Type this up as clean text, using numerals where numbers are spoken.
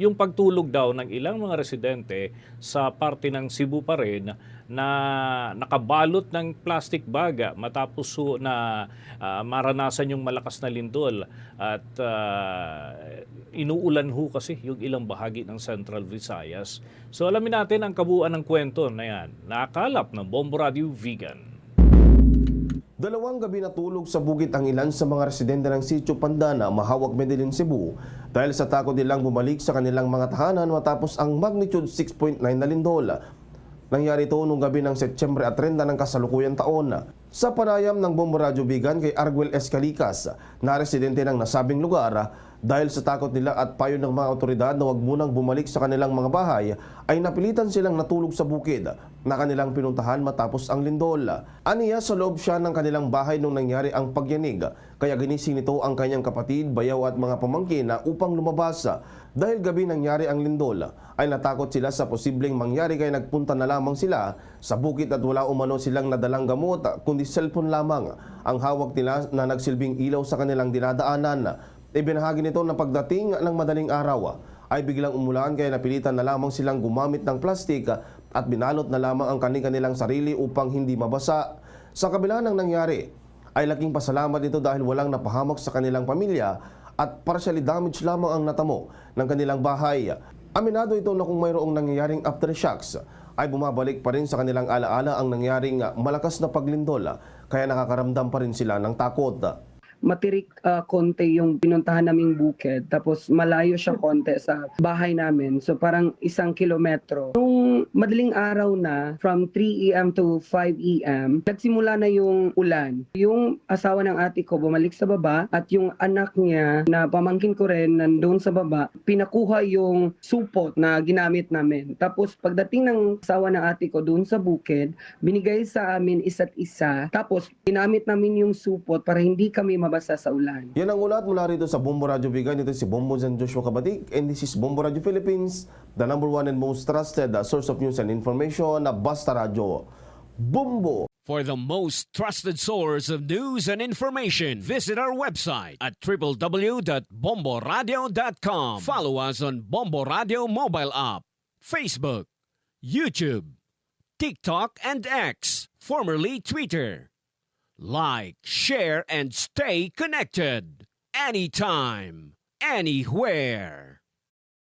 yung pagtulog daw ng ilang mga residente sa parte ng Cebu pa rin na nakabalot ng plastic bag matapos na maranasan yung malakas na lindol at inuulan ho kasi yung ilang bahagi ng Central Visayas. So alamin natin ang kabuuan ng kwento na yan. Nakalap ng Bombo Radio Vegan. Dalawang gabi na tulog sa bukid ang ilan sa mga residente ng Sitio Pandana, Mahawag, Medellin, Cebu dahil sa takot nilang bumalik sa kanilang mga tahanan matapos ang magnitude 6.9 na lindol. Nangyari ito noong gabi ng Setyembre at 30 ng kasalukuyang taon. Sa panayam ng Bombo Radio Vegan kay Arguel Escalicas na residente ng nasabing lugar, dahil sa takot nila at payo ng mga otoridad na huwag munang bumalik sa kanilang mga bahay, ay napilitan silang natulog sa bukid na kanilang pinuntahan matapos ang lindol. Aniya, sa loob siya ng kanilang bahay nung nangyari ang pagyanig, kaya ginising nito ang kanyang kapatid, bayaw at mga pamangkin na upang lumabas. Dahil gabi nangyari ang lindol, ay natakot sila sa posibleng mangyari kaya nagpunta na lamang sila sa bukid at wala umano silang nadalang gamot kundi cellphone lamang ang hawak nila na nagsilbing ilaw sa kanilang dinadaanan. Ibinahagi nito na pagdating ng madaling araw ay biglang umulan kaya napilitan na lamang silang gumamit ng plastik at binalot na lamang ang kanilang sarili upang hindi mabasa. Sa kabila ng nangyari ay laking pasalamat ito dahil walang napahamak sa kanilang pamilya at partially damage lamang ang natamo ng kanilang bahay. Aminado ito na kung mayroong nangyayaring aftershocks ay bumabalik pa rin sa kanilang alaala ang nangyaring malakas na paglindol kaya nakakaramdam pa rin sila ng takot. Matirik konti yung pinuntahan naming bukid, tapos malayo siya konti sa bahay namin. So parang 1 kilometro. Nung madaling araw na, from 3 a.m. to 5 a.m., nagsimula na yung ulan. Yung asawa ng ate ko bumalik sa baba at yung anak niya na pamangkin ko rin nandun sa baba, pinakuha yung supot na ginamit namin. Tapos pagdating ng asawa ng ate ko dun sa bukid, binigay sa amin isa't isa. Tapos ginamit namin yung supot para hindi kami mabasa sa ulan. Yan ang ulat mula rito sa Bombo Radio Vegan. Ito si Bombo Jan Joshua Kabatik and this is Bombo Radio Philippines, the #1 and most trusted source of news and information na Basta Radio. Bombo! For the most trusted source of news and information, visit our website at www.bomboradio.com. Follow us on Bombo Radio mobile app, Facebook, YouTube, TikTok, and X, formerly Twitter. Like, share, and stay connected. Anytime, anywhere.